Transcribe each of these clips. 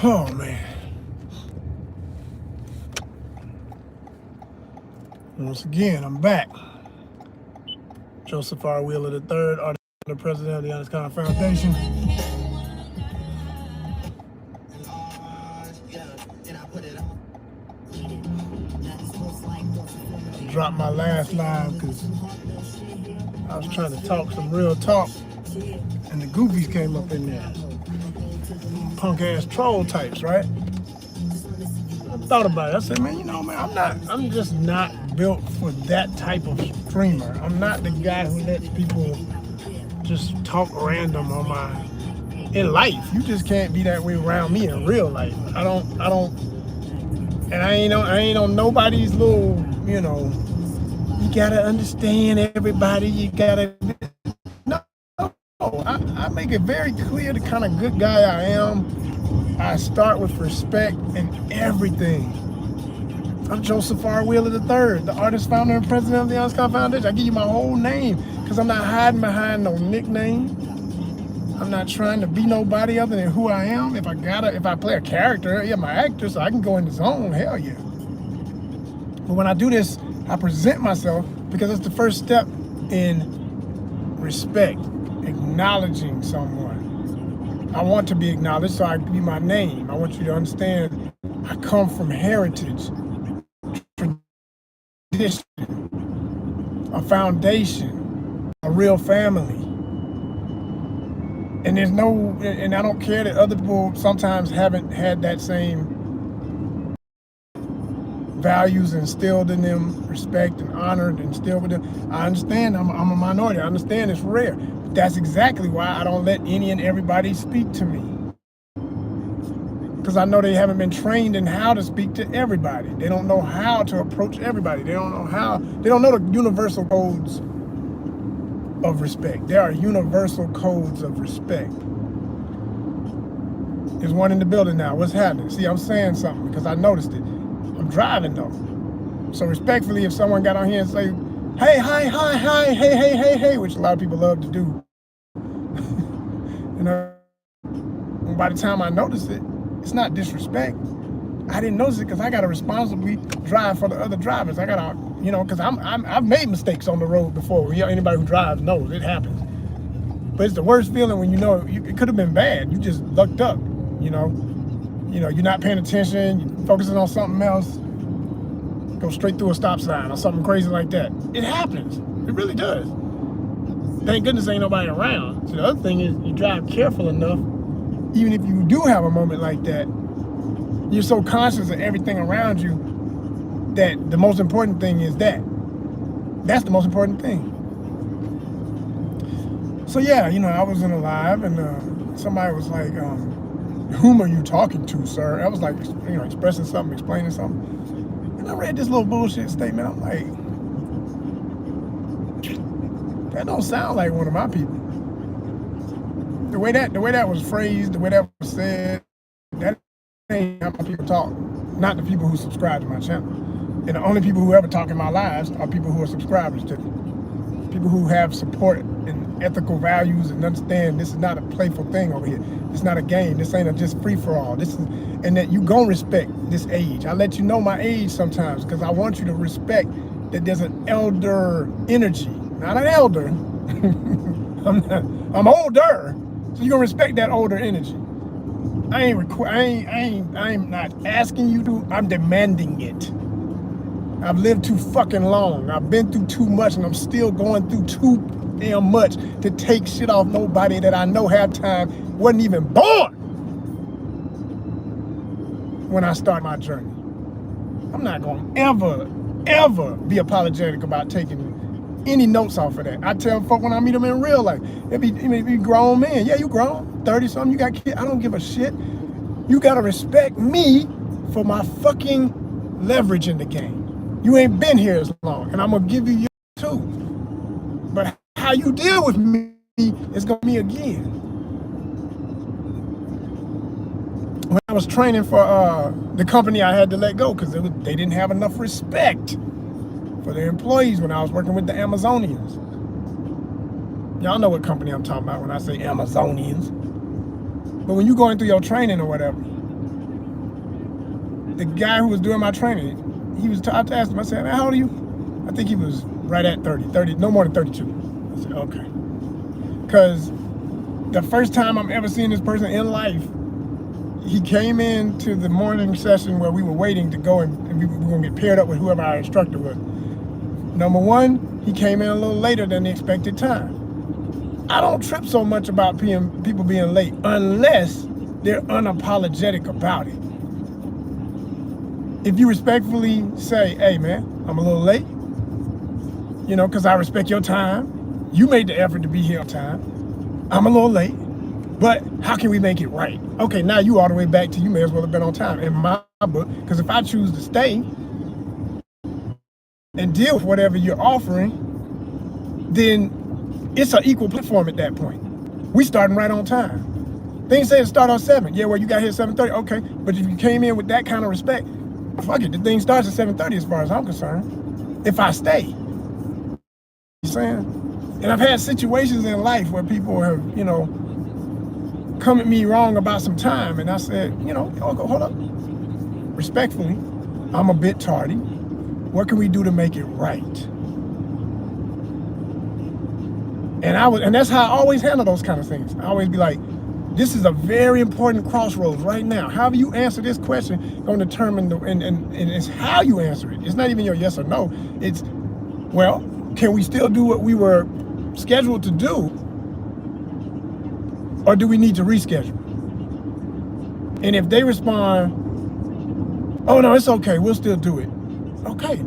Oh man. Once again, I'm back. Joseph R. Wheeler III, the president of the ONYXCON Foundation. Dropped my last line because I was trying to talk some real talk, and the goofies came up in there. Punk ass troll types, right? I thought about it. I said, man, I'm just not built for that type of streamer. I'm not the guy who lets people just talk random in life. You just can't be that way around me in real life. I don't, and I ain't on nobody's little, you gotta understand everybody, you gotta, no, I make it very clear the kind of good guy I am. I start with respect in everything. I'm Joseph R. Wheeler III, the artist, founder, and president of the ONYXCON Foundation. I give you my whole name because I'm not hiding behind no nickname. I'm not trying to be nobody other than who I am. If I play a character, yeah, I'm an actor, so I can go in the zone, hell yeah. But when I do this, I present myself because it's the first step in respect, acknowledging someone. I want to be acknowledged, so I give you my name. I want you to understand I come from heritage, tradition, a foundation, a real family. And I don't care that other people sometimes haven't had that same values instilled in them, respect and honor instilled with them. I understand I'm a minority. I understand it's rare. But that's exactly why I don't let any and everybody speak to me. Because I know they haven't been trained in how to speak to everybody. They don't know how to approach everybody. They don't know the universal codes of respect. There are universal codes of respect. There's one in the building now. What's happening? See, I'm saying something because I noticed it. I'm driving though. So respectfully, if someone got on here and say, hey, hi, hey, which a lot of people love to do, by the time I notice it, it's not disrespect. I didn't notice it because I got to responsibly drive for the other drivers. I got to, because I've made mistakes on the road before. Anybody who drives knows it happens. But it's the worst feeling when it could have been bad. You just lucked up, you're not paying attention, you're focusing on something else, go straight through a stop sign or something crazy like that. It happens. It really does. Thank goodness ain't nobody around. So the other thing is you drive careful enough, even if you do have a moment like that, you're so conscious of everything around you that the most important thing is that. That's the most important thing. So yeah, I was in a live and somebody was like, whom are you talking to, sir? I was like, expressing something, explaining something. And I read this little bullshit statement. I'm like, that don't sound like one of my people. The way that was phrased, the way that was said, that ain't how my people talk. Not the people who subscribe to my channel. And the only people who ever talk in my lives are people who are subscribers to me. People who have support and ethical values and understand this is not a playful thing over here. It's not a game. This ain't a just free for all. And that you gonna respect this age. I let you know my age sometimes because I want you to respect that there's an elder energy. Not an elder. I'm older. So you're gonna respect that older energy. I'm not asking you to, I'm demanding it. I've lived too fucking long. I've been through too much and I'm still going through too damn much to take shit off nobody that I know half time wasn't even born when I start my journey. I'm not gonna ever be apologetic about taking any notes off of that. I tell folk when I meet them in real life, it be grown men. Yeah, you grown, 30 something, you got kids. I don't give a shit. You gotta respect me for my fucking leverage in the game. You ain't been here as long, and I'm gonna give you yours too. But how you deal with me is gonna be again. When I was training for the company, I had to let go because they didn't have enough respect for their employees when I was working with the Amazonians. Y'all know what company I'm talking about when I say Amazonians. But when you going through your training or whatever, the guy who was doing my training, I asked him, I said, man, how old are you? I think he was right at 30, no more than 32. I said, okay. Because the first time I'm ever seeing this person in life, he came into the morning session where we were waiting to go and we were going to get paired up with whoever our instructor was. Number one, he came in a little later than the expected time. I don't trip so much about people being late unless they're unapologetic about it. If you respectfully say, hey man, I'm a little late, you know, because I respect your time. You made the effort to be here on time. I'm a little late, but how can we make it right? Okay, now you all the way back to you may as well have been on time in my book, because if I choose to stay and deal with whatever you're offering, then it's an equal platform at that point. We starting right on time. Things say it start on 7. Yeah, well, you got here at 7:30. Okay, but if you came in with that kind of respect, fuck it, the thing starts at 7:30 as far as I'm concerned. If I stay, you saying? And I've had situations in life where people have, you know, come at me wrong about some time, and I said, you know, hold up. Respectfully, I'm a bit tardy. What can we do to make it right? And that's how I always handle those kind of things. I always be like, this is a very important crossroads right now. However you answer this question going to determine and it's how you answer it. It's not even your yes or no. It's, well, can we still do what we were scheduled to do? Or do we need to reschedule? And if they respond, oh no, it's okay, we'll still do it. Okay.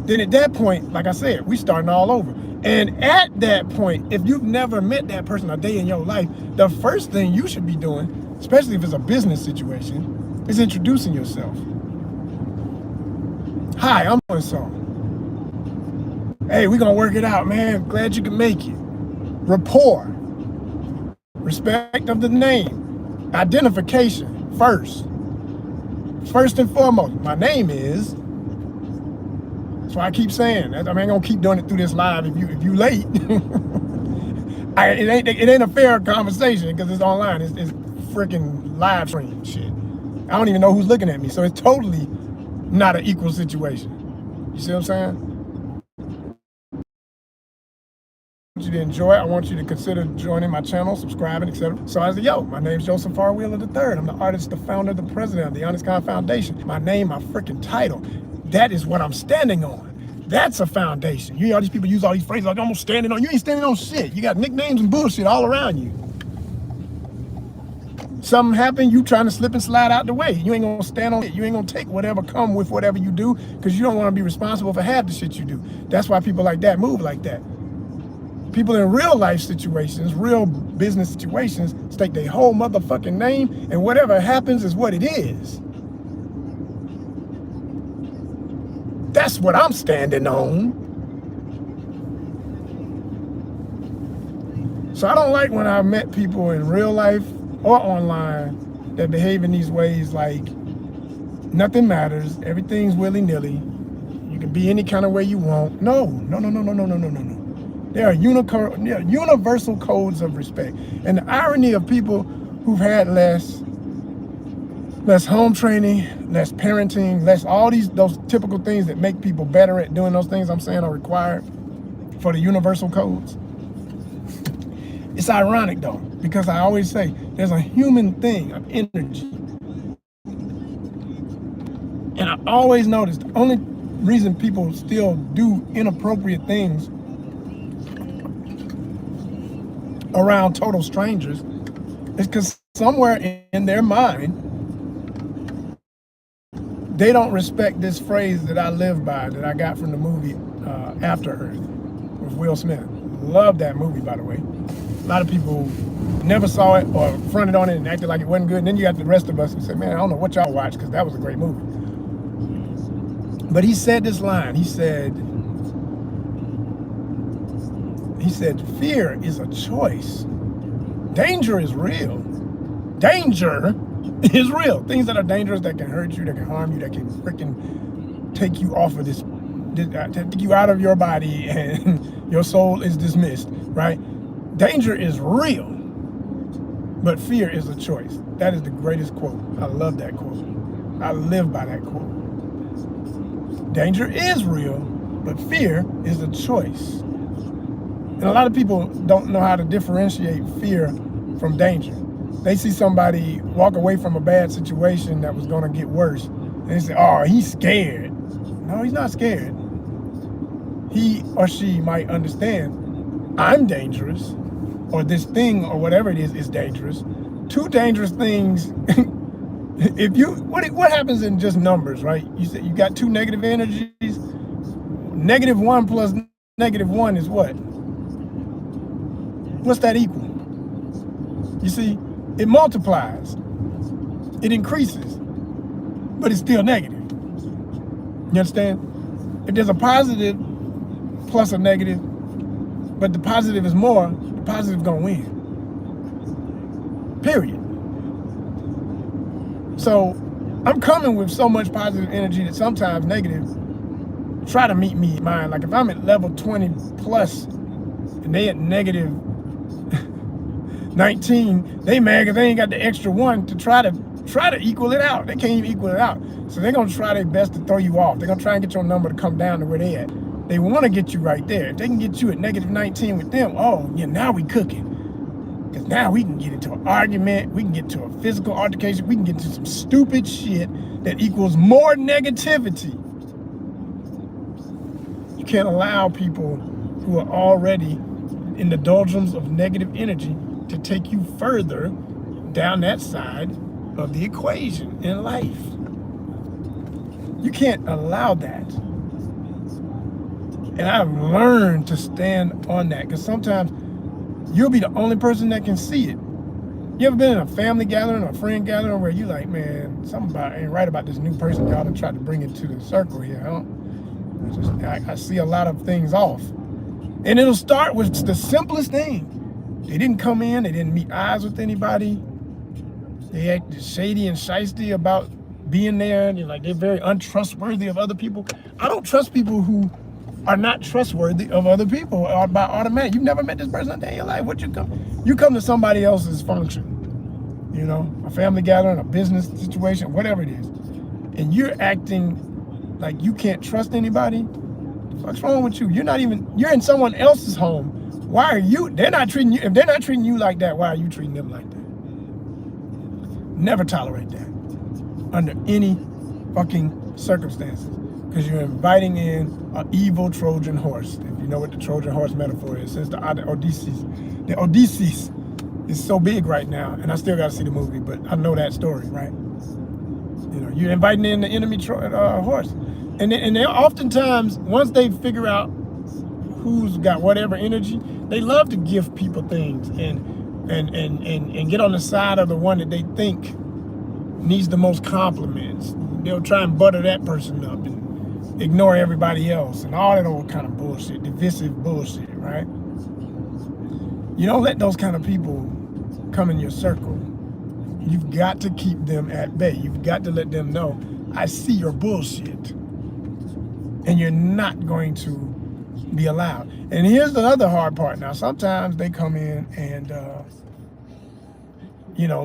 Then at that point, like I said, we starting all over. And at that point, if you've never met that person a day in your life, the first thing you should be doing, especially if it's a business situation, is introducing yourself. Hi, I'm so. Hey, we're gonna work it out, man. Glad you can make it. Rapport. Respect of the name. Identification first. First and foremost, my name is. That's why I keep saying that. I ain't gonna keep doing it through this live if you late. it ain't a fair conversation because it's online. It's freaking live stream shit. I don't even know who's looking at me, so it's totally not an equal situation. You see what I'm saying? I want you to enjoy it. I want you to consider joining my channel, subscribing, etc. So I said, yo, my name's Joseph R. Wheeler III. I'm the artist, the founder, the president of the ONYXCON Foundation. My name, my freaking title. That is what I'm standing on. That's a foundation. You hear all these people use all these phrases like I'm standing on. You ain't standing on shit. You got nicknames and bullshit all around you. Something happened, you trying to slip and slide out the way. You ain't gonna stand on it. You ain't gonna take whatever come with whatever you do because you don't want to be responsible for half the shit you do. That's why people like that move like that. People in real life situations, real business situations, stake their whole motherfucking name, and whatever happens is what it is. That's what I'm standing on. So I don't like when I've met people in real life or online that behave in these ways like nothing matters, everything's willy-nilly, you can be any kind of way you want. No. There are universal codes of respect. And the irony of people who've had less home training, less parenting, less all those typical things that make people better at doing those things I'm saying are required for the universal codes. It's ironic though, because I always say there's a human thing of energy. And I always notice the only reason people still do inappropriate things around total strangers is because somewhere in their mind, they don't respect this phrase that I live by, that I got from the movie After Earth with Will Smith. Love that movie, by the way. A lot of people never saw it or fronted on it and acted like it wasn't good. And then you got the rest of us who said, man, I don't know what y'all watched because that was a great movie. But he said this line, he said, fear is a choice. Danger is real. Danger is real. Things that are dangerous, that can hurt you, that can harm you, that can freaking take you off of take you out of your body and your soul is dismissed, right? Danger is real, but fear is a choice. That is the greatest quote. I love that quote. I live by that quote. Danger is real, but fear is a choice. And a lot of people don't know how to differentiate fear from danger. They see somebody walk away from a bad situation that was going to get worse, and they say, oh, he's scared. No, he's not scared. He or she might understand, I'm dangerous, or this thing or whatever it is dangerous. Two dangerous things. If you, what happens in just numbers, right? You said you got two negative energies. -1 plus -1 is what? What's that equal? You see, it multiplies, it increases, but it's still negative. You understand? If there's a positive plus a negative, but the positive is more, the positive is gonna win. Period. So I'm coming with so much positive energy that sometimes negative try to meet me in mine. Like if I'm at level 20 plus and they at negative 19, they mad because they ain't got the extra 1 to try to equal it out. They can't even equal it out. So they're gonna try their best to throw you off. They're gonna try and get your number to come down to where they at. They wanna get you right there. If they can get you at negative 19 with them, oh yeah, now we cooking. Because now we can get into an argument, we can get to a physical altercation, we can get to some stupid shit that equals more negativity. You can't allow people who are already in the doldrums of negative energy to take you further down that side of the equation in life. You can't allow that. And I've learned to stand on that, because sometimes you'll be the only person that can see it. You ever been in a family gathering or a friend gathering where you like, man, something ain't right about this new person y'all done tried to bring into the circle here, huh? I see a lot of things off. And it'll start with the simplest thing. They didn't come in, they didn't meet eyes with anybody. They acted shady and shysty about being there, and they're very untrustworthy of other people. I don't trust people who are not trustworthy of other people or by automatic. You've never met this person a day in your life. What you come? You come to somebody else's function, a family gathering, a business situation, whatever it is, and you're acting like you can't trust anybody. What's wrong with you? You're in someone else's home. Why are you? They're not treating you. If they're not treating you like that, why are you treating them like that? Never tolerate that under any fucking circumstances, because you're inviting in an evil Trojan horse. If you know what the Trojan horse metaphor is, since the Odysseus is so big right now, and I still got to see the movie, but I know that story, right? You're inviting in the enemy horse, and they oftentimes, once they figure out who's got whatever energy, they love to give people things and get on the side of the one that they think needs the most compliments. They'll try and butter that person up and ignore everybody else and all that old kind of bullshit, divisive bullshit, right? You don't let those kind of people come in your circle. You've got to keep them at bay. You've got to let them know, I see your bullshit, and you're not going to be allowed. And here's the other hard part. Now, sometimes they come in and,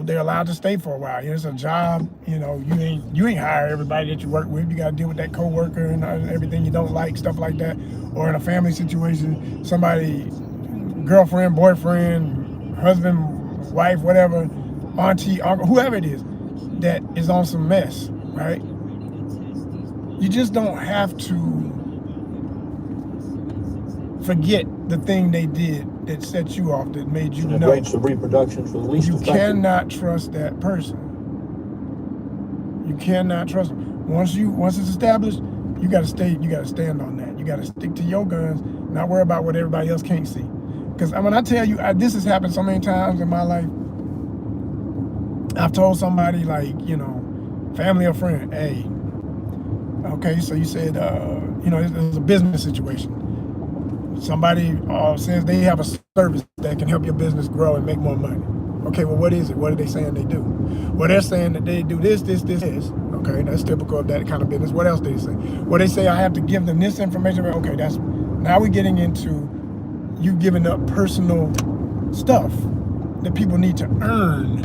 they're allowed to stay for a while. It's a job. You ain't hire everybody that you work with. You got to deal with that coworker and everything you don't like, stuff like that. Or in a family situation, somebody, girlfriend, boyfriend, husband, wife, whatever, auntie, uncle, whoever it is, that is on some mess, right? You just don't have to forget the thing they did that set you off, that made you know. Rates of reproduction for the least effective. You cannot trust that person. You cannot trust them. Once it's established, you gotta stand on that. You gotta stick to your guns, not worry about what everybody else can't see. Because when I tell you, this has happened so many times in my life. I've told somebody, family or friend, hey, okay, so you said, it's a business situation. Somebody says they have a service that can help your business grow and make more money. Okay, well, what is it? What are they saying they do? Well, they're saying that they do this. Okay, that's typical of that kind of business. What else do they say? Well, they say I have to give them this information. Okay, now we're getting into you giving up personal stuff that people need to earn.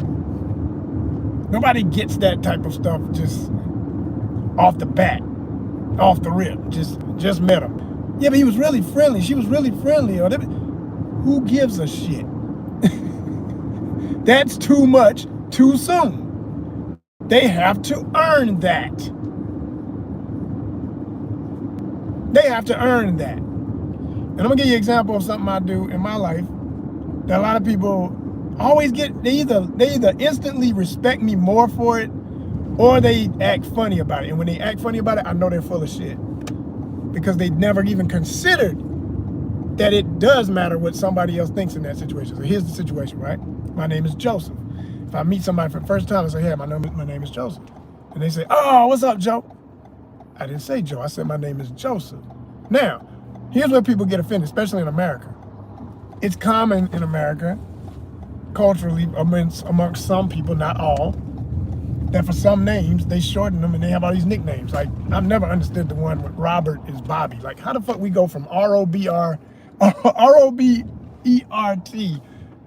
Nobody gets that type of stuff just off the bat, off the rip. Just met him. Yeah, but he was really friendly. She was really friendly. Or who gives a shit? That's too much too soon. They have to earn that. They have to earn that. And I'm gonna give you an example of something I do in my life that a lot of people always get. They either instantly respect me more for it, or they act funny about it. And when they act funny about it, I know they're full of shit, because they never even considered that it does matter what somebody else thinks in that situation. So here's the situation, right? My name is Joseph. If I meet somebody for the first time, I say, hey, my name is Joseph. And they say, oh, what's up, Joe? I didn't say Joe, I said my name is Joseph. Now, here's where people get offended, especially in America. It's common in America, culturally, amongst some people, not all, that for some names, they shorten them and they have all these nicknames. Like, I've never understood the one with Robert is Bobby. Like, how the fuck we go from R-O-B-E-R-T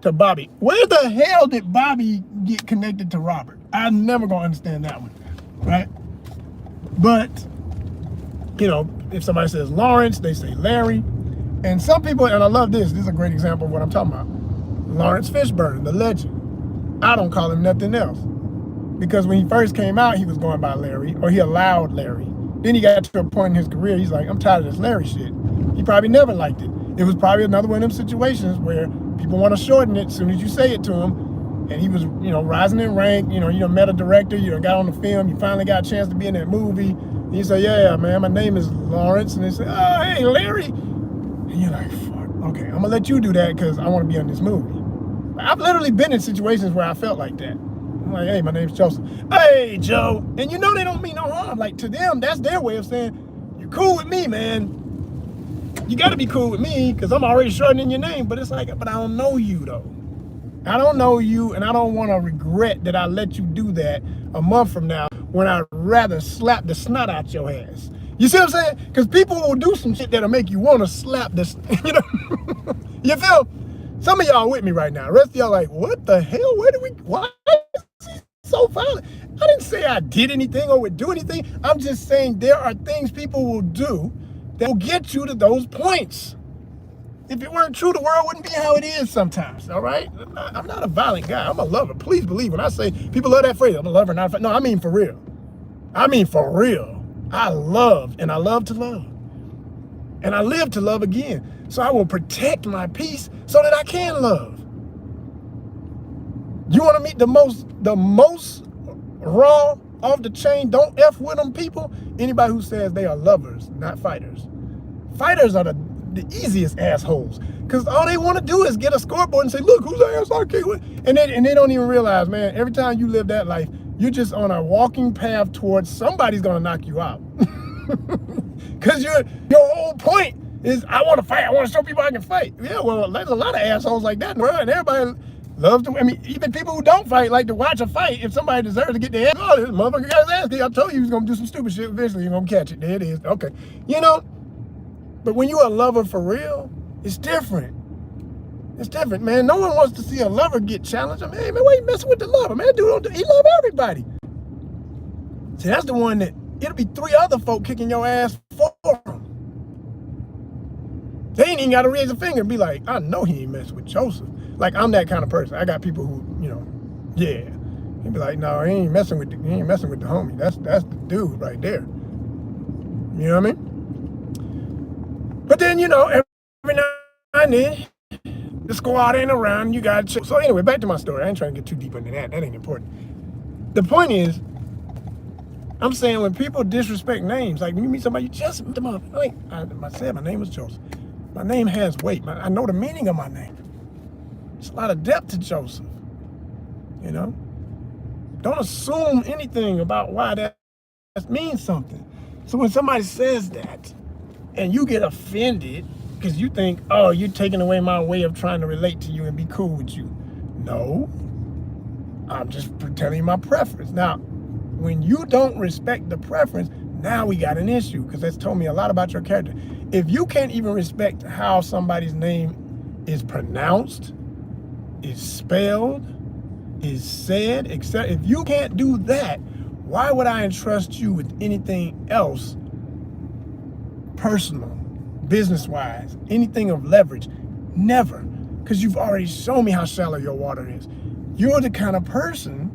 to Bobby? Where the hell did Bobby get connected to Robert? I'm never gonna understand that one, right? But, you know, if somebody says Lawrence, they say Larry. And some people, and I love this is a great example of what I'm talking about. Lawrence Fishburne, the legend. I don't call him nothing else. Because when he first came out, he was going by Larry, or he allowed Larry. Then he got to a point in his career, he's like, I'm tired of this Larry shit. He probably never liked it. It was probably another one of them situations where people want to shorten it as soon as you say it to him. And he was, you know, rising in rank. You know, met a director, you got on the film, you finally got a chance to be in that movie. And you say, yeah, man, my name is Lawrence. And they say, oh, hey, Larry. And you're like, fuck, okay, I'm gonna let you do that because I want to be in this movie. I've literally been in situations where I felt like that. I'm like, hey, my name's Joseph. Hey, Joe. And you know they don't mean no harm. Like, to them, that's their way of saying, you're cool with me, man. You got to be cool with me because I'm already shortening your name. But it's like, but I don't know you, though. I don't know you, and I don't want to regret that I let you do that a month from now when I'd rather slap the snot out your ass. You see what I'm saying? Because people will do some shit that'll make you want to slap this, you know? You feel? Some of y'all with me right now. The rest of y'all like, what the hell? Why is he so violent? I didn't say I did anything or would do anything. I'm just saying there are things people will do that will get you to those points. If it weren't true, the world wouldn't be how it is sometimes, all right? I'm not a violent guy. I'm a lover. Please believe when I say, people love that phrase, I'm a lover, not a fighter. No, I mean for real. I mean for real. I love, and I love to love. And I live to love again. So I will protect my peace so that I can love. You want to meet the most raw, off the chain, don't F with them people? Anybody who says they are lovers, not fighters. Fighters are the easiest assholes. Because all they want to do is get a scoreboard and say, look, whose ass I kick with? And they don't even realize, man, every time you live that life, you're just on a walking path towards somebody's going to knock you out. Because your whole point is, I want to fight. I want to show people I can fight. Yeah, well, there's a lot of assholes like that in the world, and everybody loves to, I mean, even people who don't fight like to watch a fight. If somebody deserves to get their ass, oh, this motherfucker got his ass kicked. I told you he was going to do some stupid shit. Eventually, you're going to catch it. There it is. Okay. You know, but when you're a lover for real, it's different. It's different, man. No one wants to see a lover get challenged. I mean, hey, man, why you messing with the lover? Man, dude, he love everybody. See, that's the one that, it'll be 3 other folk kicking your ass for him. They ain't even got to raise a finger and be like, I know he ain't messing with Joseph. Like, I'm that kind of person. I got people who, you know, yeah. He'd be like, no, he ain't messing with the homie. That's the dude right there. You know what I mean? But then, you know, every now and then, the squad ain't around, you got to. So anyway, back to my story. I ain't trying to get too deep into that. That ain't important. The point is, I'm saying when people disrespect names, like when you meet somebody, you just meet them up. Like I said, my name was Joseph. My name has weight. I know the meaning of my name. There's a lot of depth to Joseph. You know? Don't assume anything about why that means something. So when somebody says that, and you get offended, because you think, oh, you're taking away my way of trying to relate to you and be cool with you. No, I'm just telling you my preference. Now, when you don't respect the preference, now we got an issue, because that's told me a lot about your character. If you can't even respect how somebody's name is pronounced, is spelled, is said, etc. If you can't do that, Why would I entrust you with anything else, personal, business-wise, anything of leverage? Never, because you've already shown me how shallow your water is. You're the kind of person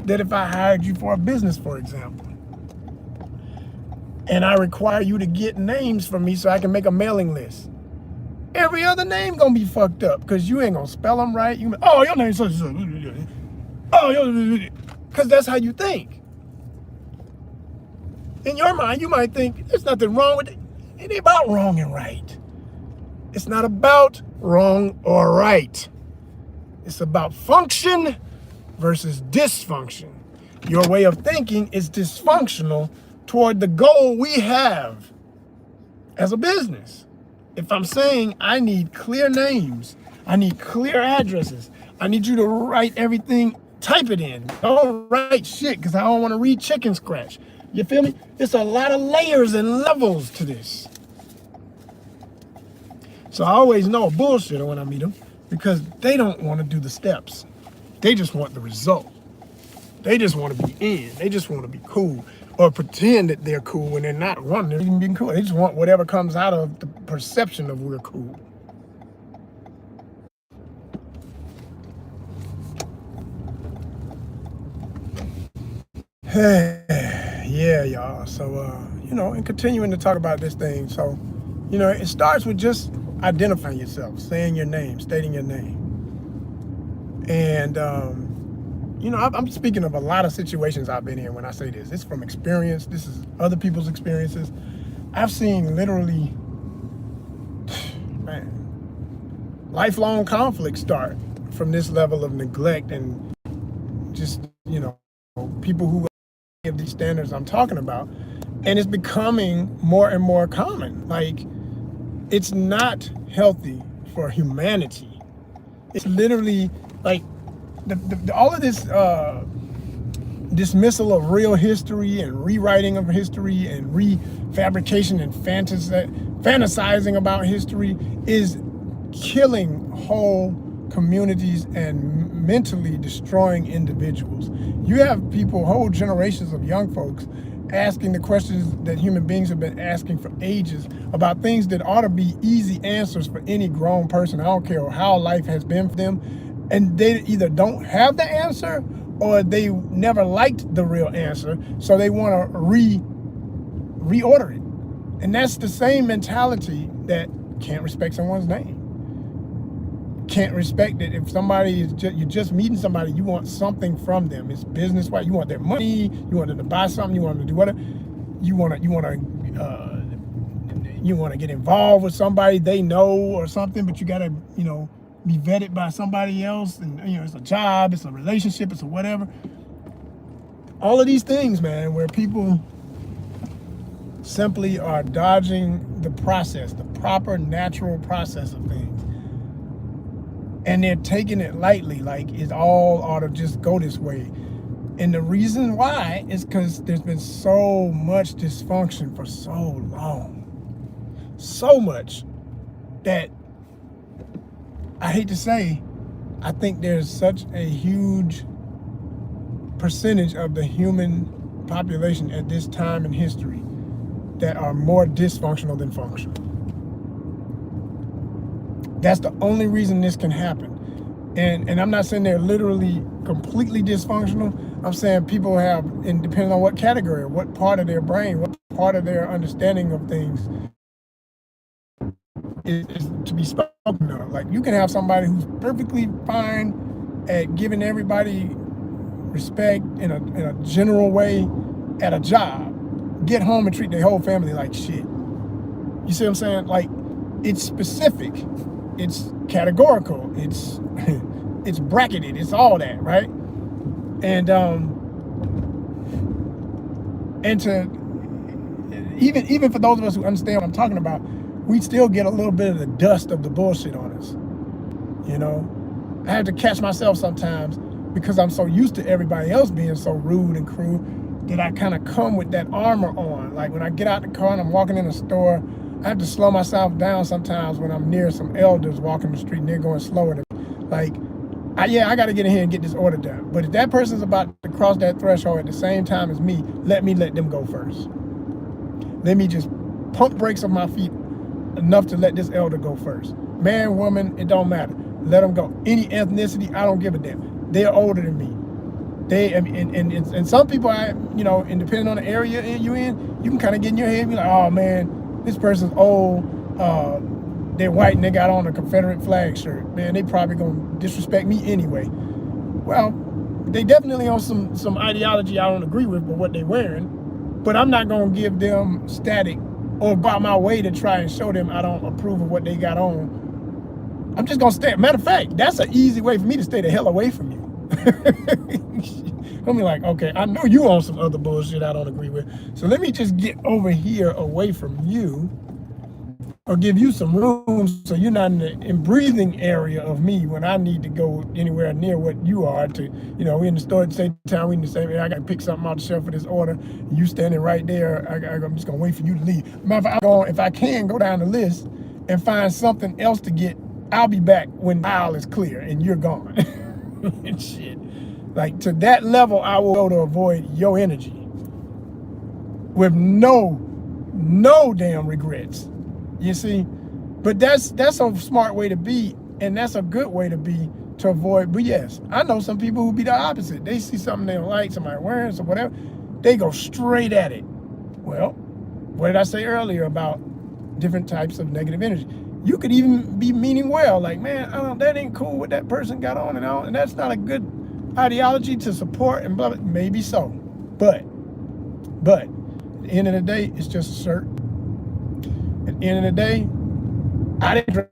that if I hired you for a business, for example, and I require you to get names from me so I can make a mailing list, every other name gonna be fucked up because you ain't gonna spell them right. Oh, your name's such and such. Oh, because that's how you think. In your mind, you might think there's nothing wrong with it. It ain't about wrong and right. It's not about wrong or right. It's about function versus dysfunction. Your way of thinking is dysfunctional toward the goal we have as a business. If I'm saying I need clear names, I need clear addresses, I need you to write everything, type it in. Don't write shit because I don't want to read chicken scratch. You feel me? It's a lot of layers and levels to this. So I always know a bullshitter when I meet them because they don't want to do the steps. They just want the result. They just want to be in. They just want to be cool or pretend that they're cool when they're not wanting to even be cool. They just want whatever comes out of the perception of we're cool. Yeah, y'all. So, and continuing to talk about this thing. So, it starts with just identifying yourself, saying your name, stating your name. And, I'm speaking of a lot of situations I've been in when I say this. It's from experience. This is other people's experiences. I've seen literally, lifelong conflict start from this level of neglect and just, people who have these standards I'm talking about. And it's becoming more and more common. Like, it's not healthy for humanity. It's literally like all of this dismissal of real history and rewriting of history and refabrication and fantasizing about history is killing whole communities and mentally destroying individuals. You have people, whole generations of young folks asking the questions that human beings have been asking for ages about things that ought to be easy answers for any grown person. I don't care how life has been for them. And they either don't have the answer or they never liked the real answer. So they want to reorder it. And that's the same mentality that can't respect someone's name. Can't respect it. If somebody is you're just meeting somebody, you want something from them. It's business wise. You want their money. You want them to buy something. You want them to do whatever. You want to get involved with somebody they know or something. But you gotta be vetted by somebody else. And it's a job. It's a relationship. It's a whatever. All of these things, man, where people simply are dodging the process, the proper natural process of things. And they're taking it lightly, like it all ought to just go this way. And the reason why is because there's been so much dysfunction for so long. So much that I hate to say, I think there's such a huge percentage of the human population at this time in history that are more dysfunctional than functional. That's the only reason this can happen. And I'm not saying they're literally completely dysfunctional. I'm saying people have, and depending on what category, what part of their brain, what part of their understanding of things is to be spoken of. Like, you can have somebody who's perfectly fine at giving everybody respect in a general way at a job, get home and treat their whole family like shit. You see what I'm saying? Like, it's specific. It's categorical, it's bracketed, it's all that, right? And to even for those of us who understand what I'm talking about, we still get a little bit of the dust of the bullshit on us. I have to catch myself sometimes because I'm so used to everybody else being so rude and cruel that I kind of come with that armor on. Like when I get out the car and I'm walking in a store, I have to slow myself down sometimes when I'm near some elders walking the street and they're going slower than me. Like, Yeah, I got to get in here and get this order done. But if that person's about to cross that threshold at the same time as me let them go first. Let me just pump brakes on my feet enough to let this elder go first. Man, woman, it don't matter. Let them go. Any ethnicity, I don't give a damn. They're older than me. And some people, and depending on the area you're in, you can kind of get in your head and be like, oh man, this person's old. They're white and they got on a Confederate flag shirt. Man, they probably gonna disrespect me anyway. Well, they definitely on some ideology I don't agree with, but what they're wearing. But I'm not gonna give them static or go out my way to try and show them I don't approve of what they got on. I'm just gonna stay. Matter of fact, that's an easy way for me to stay the hell away from you. I'm like, okay, I know you on some other bullshit I don't agree with. So let me just get over here away from you, or give you some room so you're not in breathing area of me when I need to go anywhere near what you are to, we in the store at the same time, we in the same area, I got to pick something off the shelf for this order, you standing right there, I'm just going to wait for you to leave. If I can go down the list and find something else to get, I'll be back when the aisle is clear and you're gone. And shit. Like, to that level, I will go to avoid your energy with no damn regrets. You see, but that's a smart way to be, and that's a good way to be to avoid. But yes, I know some people who be the opposite. They see something they don't like, somebody wearing, so whatever, they go straight at it. Well, what did I say earlier about different types of negative energy? You could even be meaning well, like, man, that ain't cool what that person got on and all, and that's not a good ideology to support and blah, blah. Maybe so, but at the end of the day, it's just a shirt. At the end of the day, I didn't dress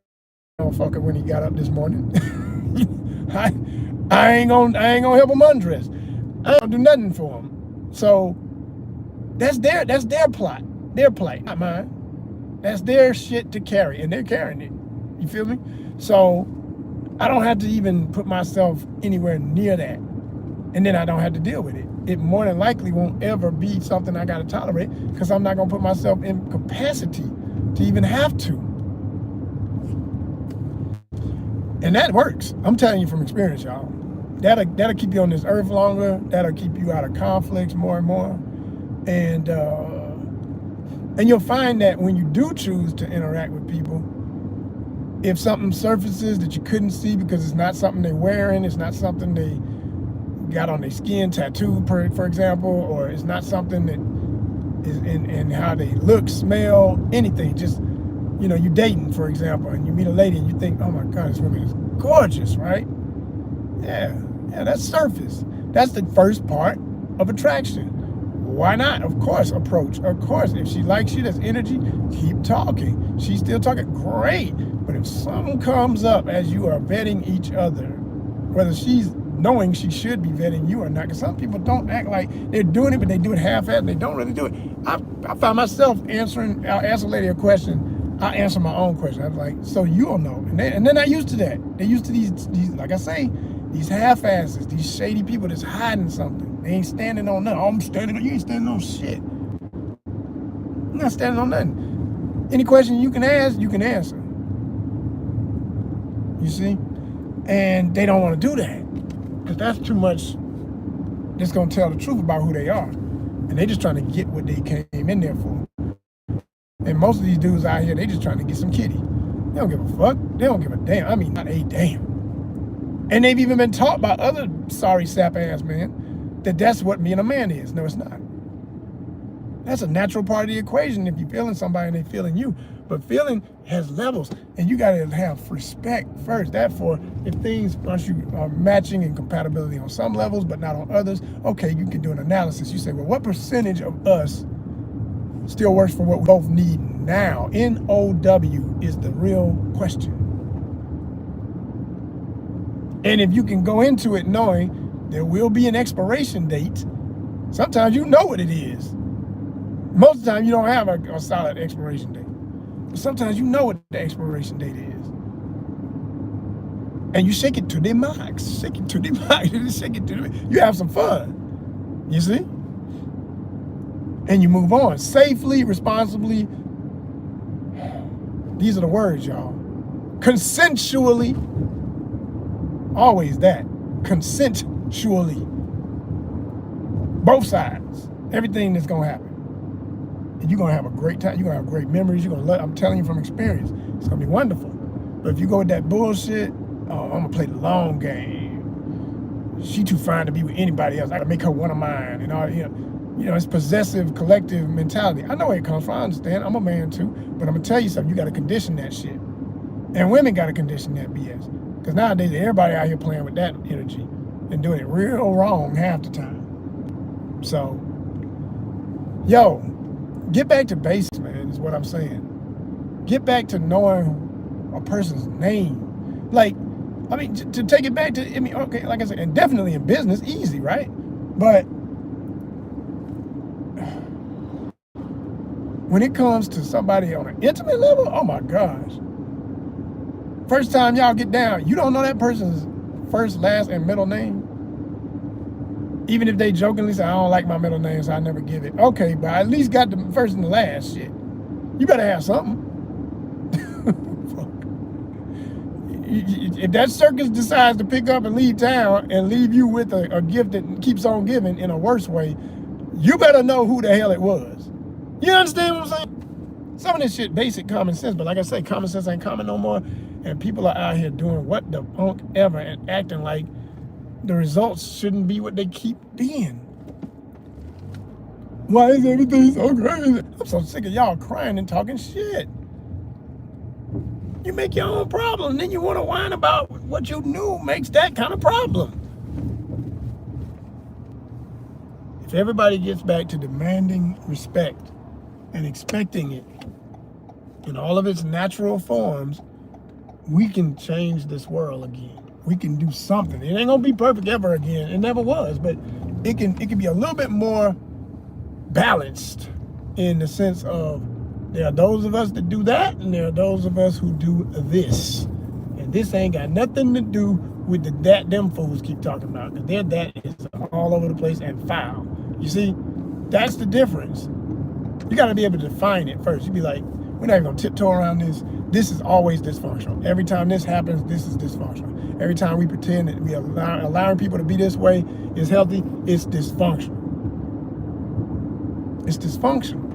motherfucker when he got up this morning. I ain't gonna help him undress. I ain't gonna do nothing for him. So that's their plot, their plight, not mine. That's their shit to carry, and they're carrying it. You feel me? So I don't have to even put myself anywhere near that, and then I don't have to deal with it. It more than likely won't ever be something I gotta tolerate, because I'm not gonna put myself in capacity to even have to. And that works. I'm telling you from experience, y'all. That'll keep you on this earth longer. That'll keep you out of conflicts more and more. And you'll find that when you do choose to interact with people, if something surfaces that you couldn't see because it's not something they're wearing, it's not something they got on their skin, tattooed, for example, or it's not something that is in how they look, smell, anything. Just, you dating, for example, and you meet a lady and you think, oh my God, this woman is gorgeous, right? Yeah, that's surface. That's the first part of attraction. Why not? Of course, approach. Of course, if she likes you, there's energy, keep talking. She's still talking, great. But if something comes up as you are vetting each other, whether she's knowing she should be vetting you or not, because some people don't act like they're doing it, but they do it half-assed, and they don't really do it. I found myself I'll ask a lady a question, I'll answer my own question. I was like, so you don't know. And they're not used to that. They're used to these, like I say, these half-asses, these shady people that's hiding something. They ain't standing on nothing. Oh, I'm standing on, you ain't standing on shit. You're not standing on nothing. Any question you can ask, you can answer. You see? And they don't want to do that, because that's too much that's going to tell the truth about who they are. And they just trying to get what they came in there for. And most of these dudes out here, they just trying to get some kitty. They don't give a fuck. They don't give a damn. I mean, not a damn. And they've even been taught by other sorry sap ass men that that's what being a man is. No, it's not. That's a natural part of the equation if you're feeling somebody and they feeling you. But feeling has levels, and you gotta have respect first. Therefore, if things, once you are matching and compatibility on some levels, but not on others, okay, you can do an analysis. You say, well, what percentage of us still works for what we both need now? NOW is the real question. And if you can go into it knowing there will be an expiration date, sometimes you know what it is. Most of the time you don't have a solid expiration date. But sometimes you know what the expiration date is. And you shake it to the max. Shake it to the max. Shake it to the max. You have some fun. You see? And you move on. Safely, responsibly. These are the words, y'all. Consensually. Always that. Consensually. Both sides. Everything that's gonna happen. And you're gonna have a great time. You're gonna have great memories. You're gonna love, I'm telling you from experience, it's gonna be wonderful. But if you go with that bullshit, oh, I'm gonna play the long game. She too fine to be with anybody else. I gotta make her one of mine and all, it's possessive, collective mentality. I know where it comes from. I understand. I'm a man too. But I'm gonna tell you something. You gotta condition that shit. And women gotta condition that BS. Because nowadays everybody out here playing with that energy and doing it real wrong half the time. So, yo, get back to basics, man, is what I'm saying. Get back to knowing a person's name. Like, I mean, to take it back to, okay, like I said, and definitely in business, easy, right? But when it comes to somebody on an intimate level, oh my gosh. First time y'all get down, you don't know that person's first, last, and middle name. Even if they jokingly say, I don't like my middle name, so I never give it. Okay, but I at least got the first and the last shit. You better have something. If that circus decides to pick up and leave town and leave you with a gift that keeps on giving in a worse way, you better know who the hell it was. You understand what I'm saying? Some of this shit, basic common sense, but like I say, common sense ain't common no more, and people are out here doing what the funk ever and acting like the results shouldn't be what they keep being. Why is everything so crazy? I'm so sick of y'all crying and talking shit. You make your own problem, and then you want to whine about what you knew makes that kind of problem. If everybody gets back to demanding respect and expecting it in all of its natural forms, we can change this world again. We can do something. It ain't gonna be perfect ever again. It never was, but it can be a little bit more balanced in the sense of there are those of us that do that, and there are those of us who do this. And this ain't got nothing to do with the that them fools keep talking about, because their that is all over the place and foul. You see, that's the difference. You gotta be able to define it first. You be like, we're not even gonna tiptoe around this. This is always dysfunctional. Every time this happens, this is dysfunctional. Every time we pretend that we are allowing people to be this way is healthy, it's dysfunctional. It's dysfunctional.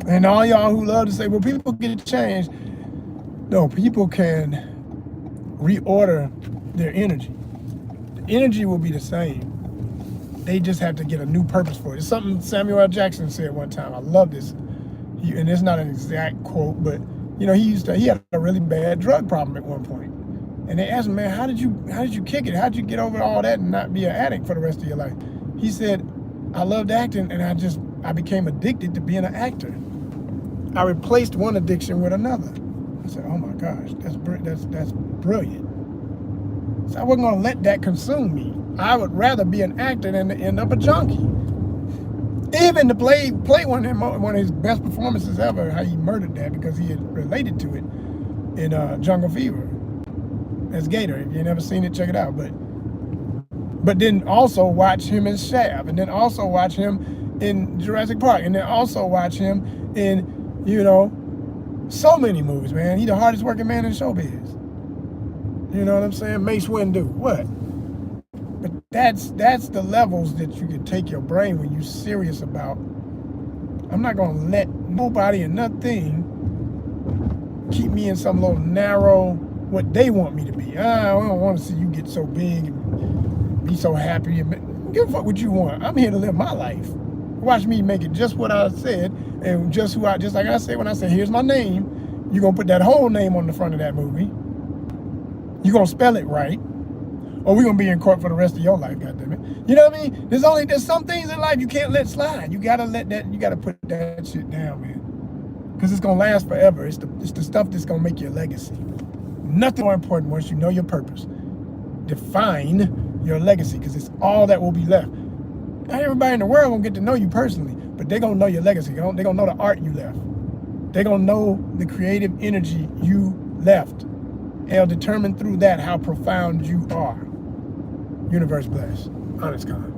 And all y'all who love to say, well, people get changed. No, people can reorder their energy. The energy will be the same. They just have to get a new purpose for it. It's something Samuel L. Jackson said one time. I love this. And it's not an exact quote, but he had a really bad drug problem at one point. And they asked him, man, how did you kick it? How did you get over all that and not be an addict for the rest of your life? He said, I loved acting, and I became addicted to being an actor. I replaced one addiction with another. I said, oh my gosh, that's brilliant. So I wasn't gonna let that consume me. I would rather be an actor than to end up a junkie. Even to play one of his best performances ever, how he murdered that because he had related to it in Jungle Fever as Gator. If you've never seen it, check it out. But then also watch him in Shaft, and then also watch him in Jurassic Park, and then also watch him in, so many movies, man. He's the hardest working man in showbiz. You know what I'm saying? Mace Windu, what? But that's the levels that you can take your brain when you're serious about, I'm not gonna let nobody and nothing keep me in some little narrow, what they want me to be. I don't want to see you get so big and be so happy. Give a fuck what you want. I'm here to live my life. Watch me make it just what I said, and just like I said when I said, here's my name, you're gonna put that whole name on the front of that movie. You're gonna spell it right, or we're gonna be in court for the rest of your life, goddammit. You know what I mean? There's some things in life you can't let slide. You gotta put that shit down, man. Because it's gonna last forever. It's the stuff that's gonna make your legacy. Nothing more important once you know your purpose. Define your legacy, because it's all that will be left. Not everybody in the world gonna get to know you personally, but they're gonna know your legacy. They're gonna know the art you left. They're gonna know the creative energy you left. They'll determine through that how profound you are. Universe bless. ONYXCON.